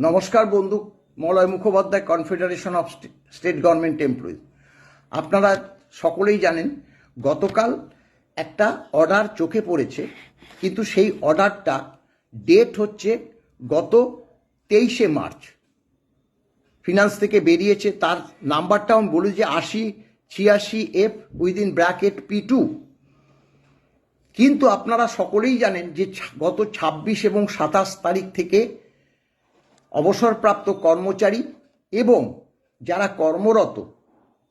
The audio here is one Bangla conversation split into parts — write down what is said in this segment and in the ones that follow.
নমস্কার বন্ধু, Malay Mukhopadhyay, confederation of state government employees. আপনারা সকলেই জানেন গতকাল একটা অর্ডার চোখে পড়েছে, কিন্তু সেই অর্ডারটা ডেট হচ্ছে গত 23শে মার্চ। ফিনান্স থেকে বেরিয়েছে, তার নাম্বারটা আমি বলি যে 8086F উইদিন ব্র্যাকেট P2। কিন্তু আপনারা সকলেই জানেন যে গত 26 এবং 27 তারিখ থেকে অবসরপ্রাপ্ত কর্মচারী এবং যারা কর্মরত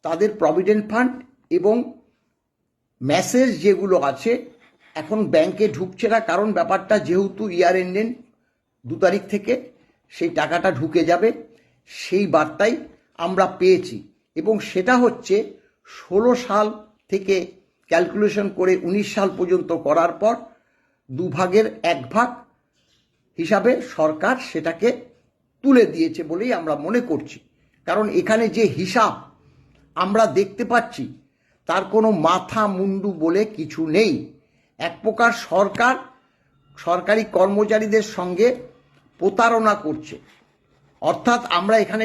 তাদের প্রভিডেন্ট ফান্ড এবং মেসেজ যেগুলো আছে এখন ব্যাংকে ঢুকছে না, কারণ ব্যাপারটা যেহেতু ইয়ার এন্ডেন 2 তারিখ থেকে সেই টাকাটা ঢুকে যাবে, সেই বার্তাই আমরা পেয়েছি। এবং সেটা হচ্ছে 16 সাল থেকে ক্যালকুলেশন করে 19 সাল পর্যন্ত করার পর 2 ভাগের 1 ভাগ হিসাবে সরকার সেটাকে তুলে দিয়েছে বলেই আমরা মনে করছি। কারণ এখানে যে হিসাব আমরা দেখতে পাচ্ছি তার কোনো মাথা মুন্ডু বলে কিছু নেই। এক প্রকার সরকার সরকারি কর্মচারীদের সঙ্গে প্রতারণা করছে। অর্থাৎ আমরা এখানে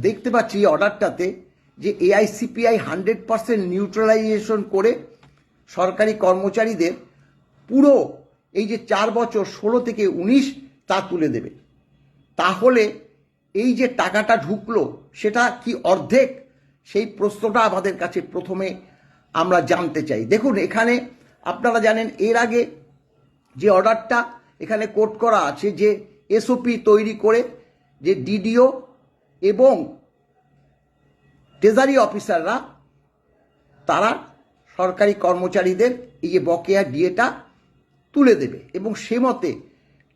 দেখতে পাচ্ছি অর্ডারটাতে যে এআইসিপিআই 100% নিউট্রালাইজেশন করে সরকারি কর্মচারীদের পুরো এই যে 4 বছর 16 থেকে 19 তা তুলে দেবে। তাহলে এই যে টাকাটা ঢুকলো সেটা কি অর্ধেক? সেই প্রশ্নটা আমাদের কাছে প্রথমে আমরা জানতে চাই। দেখুন, এখানে আপনারা জানেন এর আগে যে অর্ডারটা এখানে কোট করা আছে যে এসওপি তৈরি করে যে ডিডিও এবং ট্রেজারি অফিসাররা তারা সরকারি কর্মচারীদের এই যে বকেয়া ডিএটা তুলে দেবে, এবং সে মতে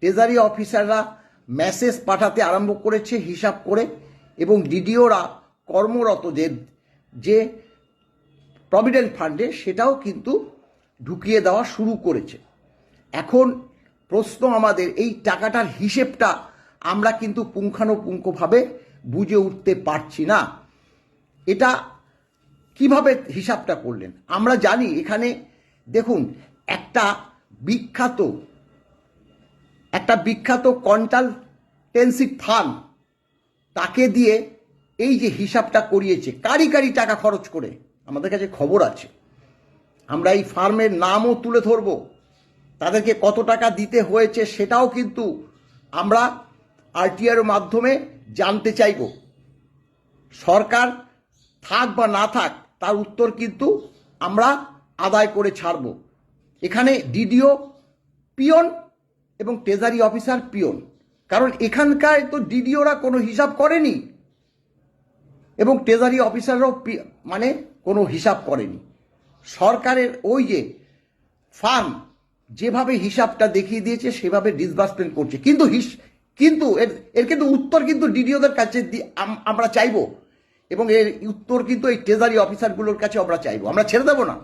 ট্রেজারি অফিসাররা মেসেজ পাঠাতে আরম্ভ করেছে হিসাব করে, এবং ডিডিওরা কর্মরতদের যে প্রভিডেন্ট ফান্ডে সেটাও কিন্তু ঢুকিয়ে দেওয়া শুরু করেছে। এখন প্রশ্ন আমাদের, এই টাকাটার হিসেবটা আমরা কিন্তু পুঙ্খানুপুঙ্খভাবে বুঝে উঠতে পারছি না। এটা কিভাবে হিসাবটা করলেন? আমরা জানি এখানে দেখুন একটা বিখ্যাত কনসালটেন্সি ফার্ম তাকে দিয়ে এই যে হিসাবটা করিয়েছে কারি টাকা খরচ করে, আমাদের কাছে খবর আছে। আমরা এই ফার্মের নামও তুলে ধরব, তাদেরকে কত টাকা দিতে হয়েছে সেটাও কিন্তু আমরা আরটিআর মাধ্যমে জানতে চাইব। সরকার থাক বা না থাক তার উত্তর কিন্তু আমরা আদায় করে ছাড়ব। এখানে ডিডিও পিয়ন এবং ট্রেজারি অফিসার পিয়ন, কারণ এখানকার তো ডিডিওরা কোনো হিসাব করেনি এবং ট্রেজারি অফিসাররাও মানে কোনো হিসাব করেনি। সরকারের ওই যে ফার্ম যেভাবে হিসাবটা দেখিয়ে দিয়েছে সেভাবে ডিসবার্সমেন্ট করছে, কিন্তু এর কিন্তু উত্তর কিন্তু ডিডিওদের কাছে আমরা চাইব, এবং এর উত্তর কিন্তু এই ট্রেজারি অফিসারগুলোর কাছে আমরা চাইব। আমরা ছেড়ে দেব না।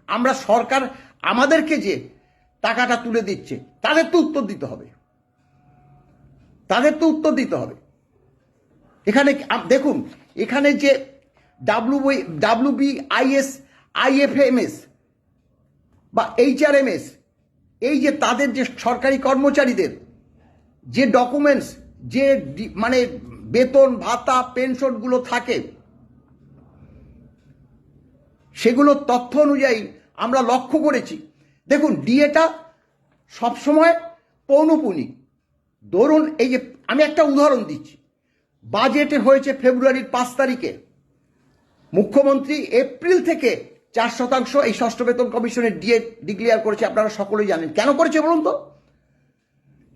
আমরা সরকার আমাদেরকে যে টাকাটা তুলে দিচ্ছে তাদের তো উত্তর দিতে হবে। এখানে দেখুন, এখানে যে WBIS IFMS বা HRMS, এই যে তাদের যে সরকারি কর্মচারীদের যে ডকুমেন্টস, যে মানে বেতন ভাতা পেনশনগুলো থাকে, সেগুলোর তথ্য অনুযায়ী আমরা লক্ষ্য করেছি। দেখুন, ডিএটা সবসময় পৌনপুনিক। ধরুন এই যে আমি একটা উদাহরণ দিচ্ছি, বাজেটে হয়েছে ফেব্রুয়ারির 5 তারিখে, মুখ্যমন্ত্রী এপ্রিল থেকে 4% এই ষষ্ঠ বেতন কমিশনের ডিএ ডিক্লেয়ার করেছে। আপনারা সকলেই জানেন কেন করেছে বলুন তো?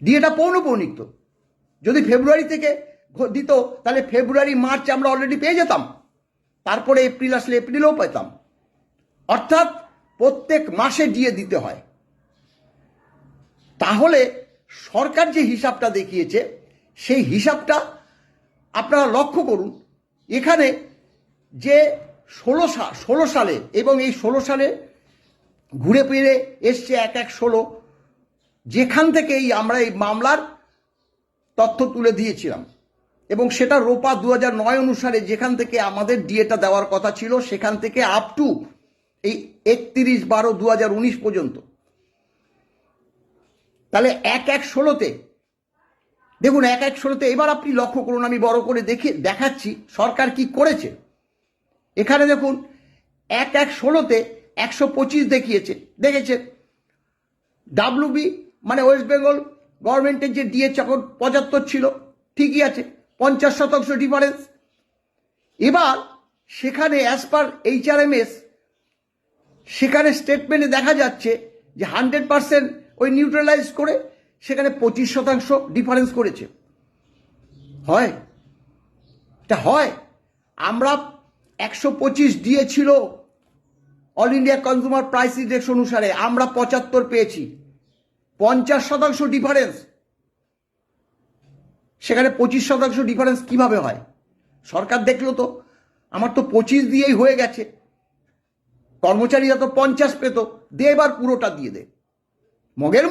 ডিএটা পৌনপৌনিক। তো যদি ফেব্রুয়ারি থেকে দিত তাহলে ফেব্রুয়ারি মার্চ আমরা অলরেডি পেয়ে যেতাম, তারপরে এপ্রিল আসলে এপ্রিলেও পেতাম। অর্থাৎ প্রত্যেক মাসে ডিএ দিতে হয়। তাহলে সরকার যে হিসাবটা দেখিয়েছে সেই হিসাবটা আপনারা লক্ষ্য করুন। এখানে যে 16 সালে এবং এই 16 সালে ঘুরে ফিরে এসছে 1116, যেখান থেকে আমরা এই মামলার তথ্য তুলে দিয়েছিলাম, এবং সেটা রোপা 2009 অনুসারে যেখান থেকে আমাদের ডিএটা দেওয়ার কথা ছিল সেখান থেকে আপ টু এই 31/12/2019 পর্যন্ত। তাহলে 1116-তে দেখুন 1/16-তে এবার আপনি লক্ষ্য করুন, আমি বড় করে দেখাচ্ছি সরকার কি করেছে। এখানে দেখুন 1/16-তে 125 দেখেছে ডাব্লিউবি মানে ওয়েস্ট বেঙ্গল গভর্নমেন্টের যে ডিএ তখন 75 ছিল, ঠিকই আছে, 50% ডিফারেন্স। এবার সেখানে অ্যাজ পার HRMS সেখানে স্টেটমেন্টে দেখা যাচ্ছে যে 100% ওই নিউট্রালাইজ করে সেখানে 25% ডিফারেন্স করেছে। হয় এটা হয়? আমরা 125 দিয়েছিল all India consumer price index অনুসারে, আমরা 75 পেয়েছি, 50% ডিফারেন্স। সেখানে 25% ডিফারেন্স কিভাবে হয়? সরকার দেখলো তো আমার তো 25 দিয়েই হয়ে গেছে, কর্মচারীরা তো 50 পেত, দে এবার পুরোটা দিয়ে দে। মগের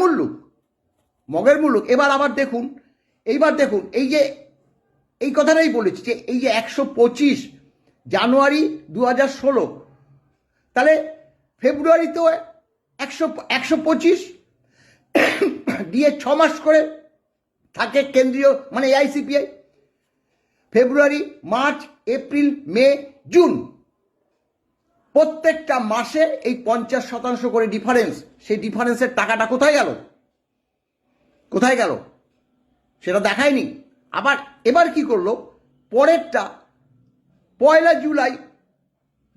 মুল্লুক। এবার আবার দেখুন, এই যে এই কথাটাই বলেছি যে এই যে 125 জানুয়ারি 2016, তাহলে ফেব্রুয়ারিতেও 125 দিয়ে 6 মাস করে থাকে কেন্দ্রীয় মানে AICPI, ফেব্রুয়ারি, মার্চ, এপ্রিল, মে, জুন, প্রত্যেকটা মাসে এই 50% করে ডিফারেন্স। সেই ডিফারেন্সের টাকাটা কোথায় গেল সেটা দেখায়নি। আবার এবার কি করলো, পরেরটা 1 জুলাই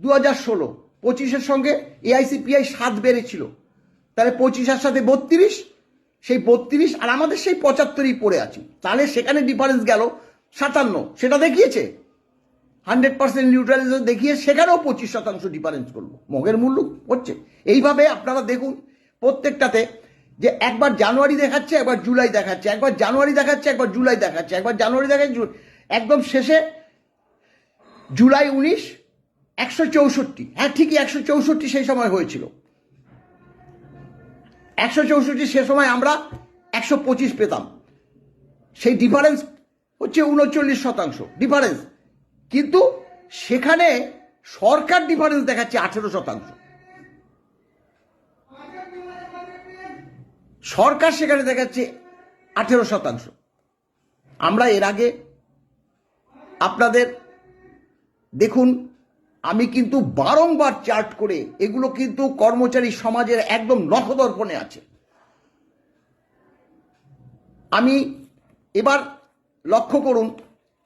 2016, 25-এর সঙ্গে AICPI 7 বেড়েছিল, তাহলে 25-এর সাথে 32, সেই 32 আর আমাদের সেই 75ই পড়ে আছি, তাহলে সেখানে ডিফারেন্স গেল 57। সেটা দেখিয়েছে 100% নিউট্রালাইজেশন দেখিয়ে সেখানেও 25% ডিফারেন্স করলো। মগের মূল্য হচ্ছে এইভাবে। আপনারা দেখুন প্রত্যেকটাতে যে একবার জানুয়ারি দেখাচ্ছে, একবার জুলাই দেখাচ্ছে, একবার জানুয়ারি দেখাচ্ছে, একবার জুলাই দেখাচ্ছে, একবার জানুয়ারি দেখাচ্ছে, একদম শেষে জুলাই 19 164। হ্যাঁ ঠিকই 164 সেই সময় হয়েছিল, 164 সে সময় আমরা 125 পেতাম। সেই ডিফারেন্স হচ্ছে 39% ডিফারেন্স, কিন্তু সেখানে সরকার ডিফারেন্স দেখাচ্ছে 18%। সরকার সেখানে দেখাচ্ছে 18%। আমরা এর আগে আপনাদের দেখুন, আমি কিন্তু বারংবার চার্ট করে, এগুলো কিন্তু কর্মচারী সমাজের একদম নখদর্পণে আছে। আমি এবার লক্ষ্য করুন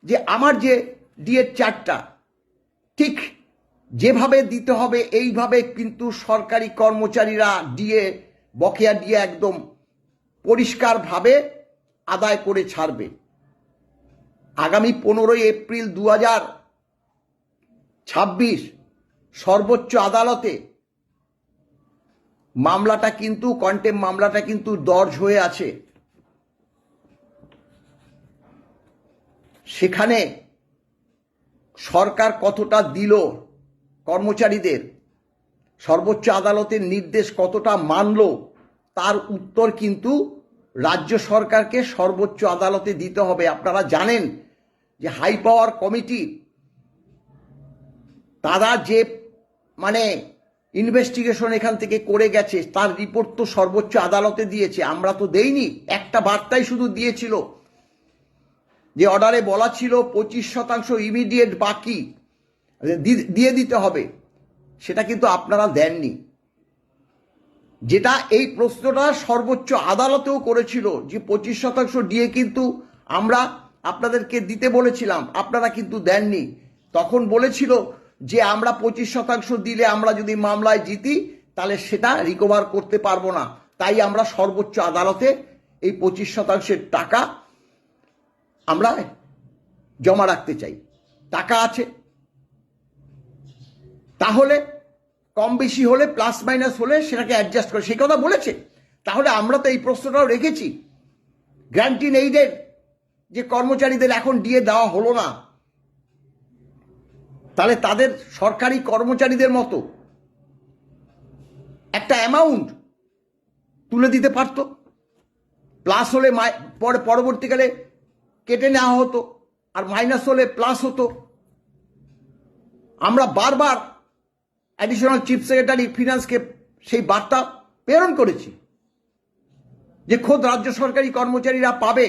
যে আমার যে ডিএর চার্টটা ঠিক যেভাবে দিতে হবে এইভাবে কিন্তু সরকারি কর্মচারীরা বকেয়া ডিএ একদম পরিষ্কারভাবে আদায় করে ছাড়বে। আগামী 15 এপ্রিল 2026 সর্বোচ্চ আদালতে মামলাটা কিন্তু কন্টেম্প মামলাটা কিন্তু দর্জ হয়ে আছে। সেখানে সরকার কতটা দিল কর্মচারীদের, সর্বোচ্চ আদালতের নির্দেশ কতটা মানল, তার উত্তর কিন্তু রাজ্য সরকারকে সর্বোচ্চ আদালতে দিতে হবে। আপনারা জানেন যে হাই পাওয়ার কমিটি তারা যে মানে ইনভেস্টিগেশন এখান থেকে করে গেছে তার রিপোর্ট তো সর্বোচ্চ আদালতে দিয়েছে, আমরা তো দেইনি। একটা বার্তাই শুধু দিয়েছিল যে অর্ডারে বলা ছিল 25% ইমিডিয়েট বাকি দিয়ে দিতে হবে, সেটা কিন্তু আপনারা দেননি। যেটা এই প্রশ্নটা সর্বোচ্চ আদালতেও করেছিল যে 25% ডিএ কিন্তু আমরা আপনাদেরকে দিতে বলেছিলাম, আপনারা কিন্তু দেননি। তখন বলেছিল যে আমরা 25% দিলে আমরা যদি মামলায় জিতি তাহলে সেটা রিকভার করতে পারবো না, তাই আমরা সর্বোচ্চ আদালতে এই 25% টাকা আমরা জমা রাখতে চাই। টাকা আছে, তাহলে কম বেশি হলে প্লাস মাইনাস হলে সেটাকে অ্যাডজাস্ট করে, সেই কথা বলেছে। তাহলে আমরা তো এই প্রশ্নটাও রেখেছি, গ্র্যান্টিন এইডের যে কর্মচারীদের এখন ডিএ দেওয়া হলো না, তাহলে তাদের সরকারি কর্মচারীদের মতো একটা অ্যামাউন্ট তুলে দিতে পারত, প্লাস হলে পরবর্তীকালে কেটে নেওয়া হতো, আর মাইনাস হলে প্লাস হতো। আমরা বারবার অ্যাডিশনাল চিফ সেক্রেটারি ফিনান্সকে সেই বার্তা প্রেরণ করেছি যে খোদ রাজ্য সরকারি কর্মচারীরা পাবে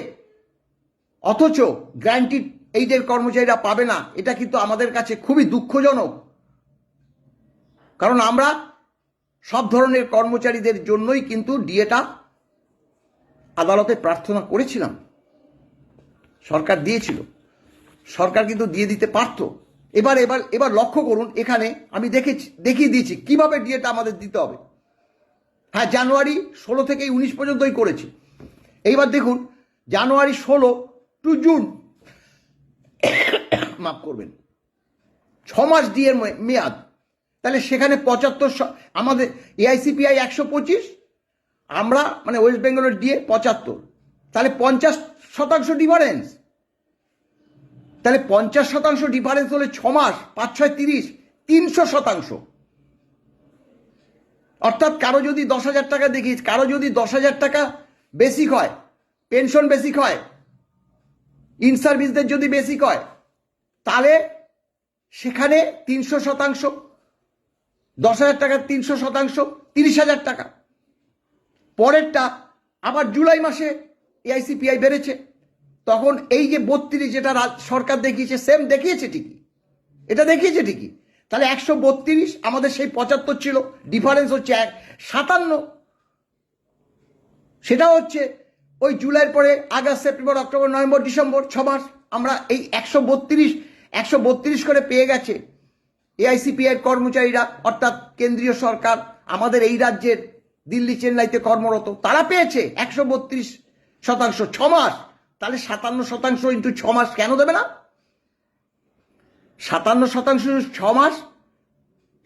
অথচ গ্র্যান্টিড এইডের কর্মচারীরা পাবে না, এটা কিন্তু আমাদের কাছে খুবই দুঃখজনক। কারণ আমরা সব ধরনের কর্মচারীদের জন্যই কিন্তু ডিএটা আদালতে প্রার্থনা করেছিলাম, সরকার দিয়েছিল, সরকার কিন্তু দিয়ে দিতে পারত। এবার এবার এবার লক্ষ্য করুন, এখানে আমি দেখিয়ে দিয়েছি কিভাবে ডিএটা আমাদের দিতে হবে। হ্যাঁ, জানুয়ারি 16 থেকে 19 পর্যন্তই করেছি। এইবার দেখুন, জানুয়ারি 16 টু জুন, মাফ করবেন, 6 মাস ডিএর মেয়াদ। তাহলে সেখানে 75, আমাদের এআইসিপিআই 125, আমরা মানে ওয়েস্ট বেঙ্গলের ডিএ 75, তাহলে 50% ডিফারেন্স। তাহলে 50% ডিফারেন্স হলে 6 মাস, 5 6 30, 300%। অর্থাৎ কারো যদি 10,000 টাকা দেখিস, কারো যদি 10,000 টাকা বেসিক হয়, পেনশন বেসিক হয়, ইন সার্ভিসদের যদি বেসিক হয়, তাহলে সেখানে 300%, 10,000 টাকা 300%, 30,000 টাকা। পরেরটা আবার জুলাই মাসে এআইসিপিআই বেড়েছে, তখন এই যে 32 যেটা সরকার দেখিয়েছে, সেম দেখিয়েছে ঠিকই, এটা দেখিয়েছে ঠিকই। তাহলে 132, আমাদের সেই 75 ছিল, ডিফারেন্স হচ্ছে 57। সেটা হচ্ছে ওই জুলাইয়ের পরে August, September, October, November, December, 6 মাস আমরা এই 132 করে পেয়ে গেছে এআইসিপিআই কর্মচারীরা, অর্থাৎ কেন্দ্রীয় সরকার, আমাদের এই রাজ্যের দিল্লি চেন্নাইতে কর্মরত, তারা পেয়েছে 132%, 6 মাস। তাহলে 57% ইন্টু 6 মাস কেন দেবে না? 57% 6 মাস,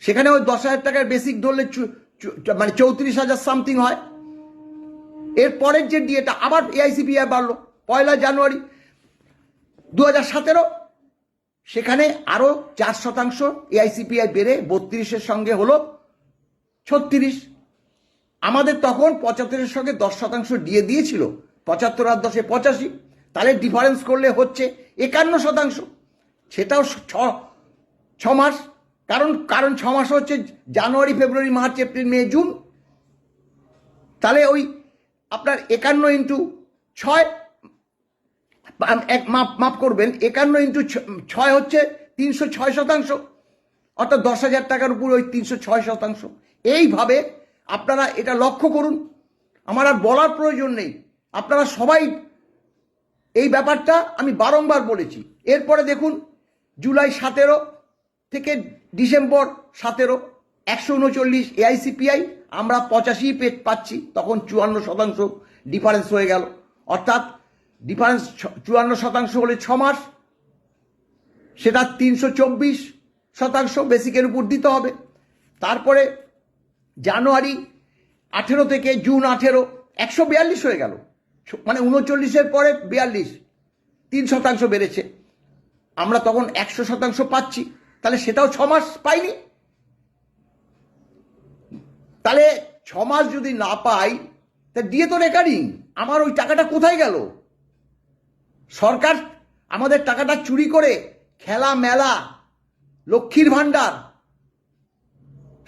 সেখানে ওই 10,000 টাকার বেসিক ধরলে মানে 34,000 সামথিং হয়। এর পরের যে ডিএটা আবার এআইসিপিআই বাড়লো 1 জানুয়ারি 2017, সেখানে আরো 4% এআইসিপিআই বেড়ে 32-এর সঙ্গে হলো 36। আমাদের তখন 75-এর সঙ্গে 10% ডিএ দিয়েছিল, 75 আর 10 85, তাহলে ডিফারেন্স করলে হচ্ছে 51%। সেটাও 6 মাস, কারণ 6 মাস হচ্ছে জানুয়ারি, ফেব্রুয়ারি, মার্চ, এপ্রিল, মে, জুন। তাহলে ওই আপনার 51 ইন্টু 6, মাফ করবেন, 51 ইন্টু 6 হচ্ছে 306%, অর্থাৎ 10,000 টাকার উপর ওই 306%। এইভাবে আপনারা এটা লক্ষ্য করুন, আমার আর বলার প্রয়োজন নেই, আপনারা সবাই এই ব্যাপারটা আমি বারংবার বলেছি। এরপরে দেখুন, জুলাই 17 থেকে ডিসেম্বর 17, 139 এআইসিপিআই, আমরা 85 পাচ্ছি, তখন 54% ডিফারেন্স হয়ে গেল। অর্থাৎ ডিফারেন্স 54% হলে 6 মাস, সেটা 324% বেসিকের উপর দিতে হবে। তারপরে জানুয়ারি 18 থেকে জুন 18, 142 হয়ে গেল, মানে 39-এর পরে 42, 3% বেড়েছে, আমরা তখন 100% পাচ্ছি, তাহলে সেটাও 6 মাস পাইনি। তাহলে 6 মাস যদি না পাই, তা দিয়ে তো রেকারিং, আমার ওই টাকাটা কোথায় গেল? সরকার আমাদের টাকাটা চুরি করে খেলা মেলা, লক্ষ্মীর ভাণ্ডার,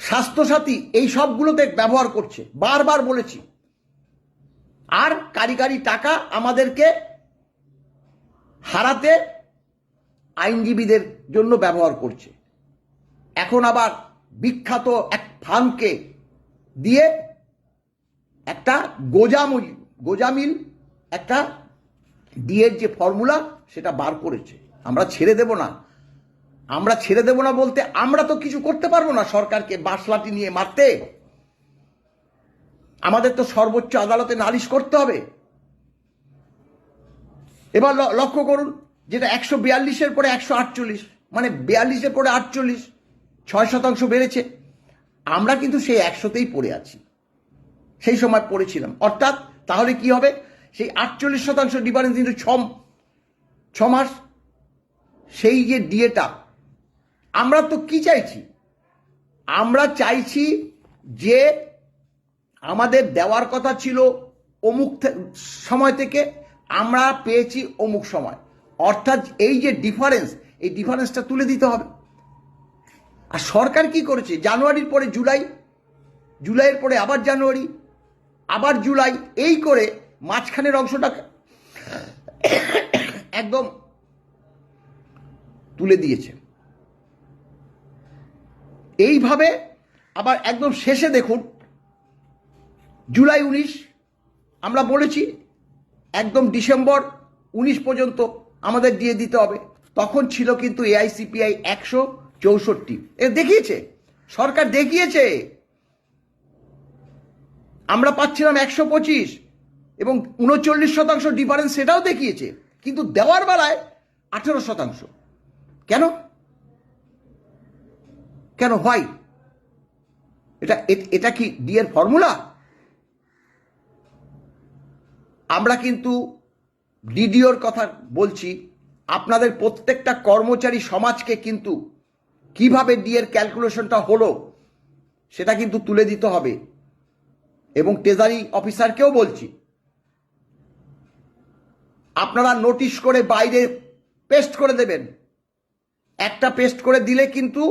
স্বাস্থ্যসাথী, এই সবগুলোতে ব্যবহার করছে, বারবার বলেছি। আর কারিগরি টাকা আমাদেরকে হারাতে আইনজীবীদের জন্য ব্যবহার করছে। এখন আবার বিখ্যাত এক ফার্মকে দিয়ে একটা গোজামিল একটা ডিএর যে ফর্মুলা সেটা বার করেছে। আমরা ছেড়ে দেব না, আমরা ছেড়ে দেব না বলতে আমরা তো কিছু করতে পারবো না সরকারকে বাঁশলাঠি নিয়ে মারতে, আমাদের তো সর্বোচ্চ আদালতে নালিশ করতে হবে। এবার লক্ষ্য করুন, যেটা 142-এর পরে 148, মানে 42-এর পরে 48, 6% বেড়েছে। আমরা কিন্তু সেই 100-তেই পড়ে আছি, সেই সময় পড়েছিলাম। অর্থাৎ তাহলে কি হবে, সেই 48% ডিফারেন্স কিন্তু 6 মাস, সেই যে ডিএটা, আমরা তো কি চাইছি? আমরা চাইছি যে আমাদের দেওয়ার কথা ছিল অমুক সময় থেকে, আমরা পেয়েছি অমুক সময়, অর্থাৎ এই যে ডিফারেন্স, এই ডিফারেন্সটা তুলে দিতে হবে। আর সরকার কি করেছে, জানুয়ারির পরে জুলাই, জুলাইয়ের পরে আবার জানুয়ারি, আবার জুলাই, এই করে মাঝখানের অংশটা একদম তুলে দিয়েছে। এইভাবে আবার একদম শেষে দেখুন, জুলাই 19 আমরা বলেছি একদম ডিসেম্বর 19 পর্যন্ত আমাদের দিয়ে দিতে হবে। তখন ছিল কিন্তু এআইসিপিআই 164, এ দেখিয়েছে, সরকার দেখিয়েছে। আমরা পাচ্ছিলাম 125 এবং 39% ডিফারেন্স, সেটাও দেখিয়েছে। কিন্তু দেওয়ার বেলায় 18%। কেন কেন হয় এটা কি ডিএর ফর্মুলা? আমরা কিন্তু ডিডিওর কথা বলছি, আপনাদের প্রত্যেকটা কর্মচারী সমাজকে কিন্তু কিভাবে ডিএর ক্যালকুলেশনটা হলো সেটা কিন্তু তুলে দিতে হবে। এবং ট্রেজারি অফিসারকেও বলছি, আপনারা নোটিশ করে বাইরে পেস্ট করে দেবেন। একটা পেস্ট করে দিলে কিন্তু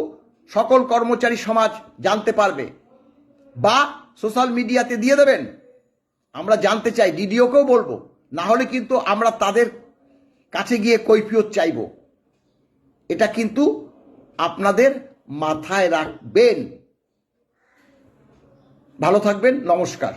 সকল কর্মচারী সমাজ জানতে পারবে, বা সোশ্যাল মিডিয়াতে দিয়ে দেবেন। আমরা জানতে চাই, ডিডিওকেও বলবো, না হলে কিন্তু আমরা তাদের কাছে গিয়ে কৈফিয়ত চাইব। এটা কিন্তু আপনাদের মাথায় রাখবেন। ভালো থাকবেন, নমস্কার।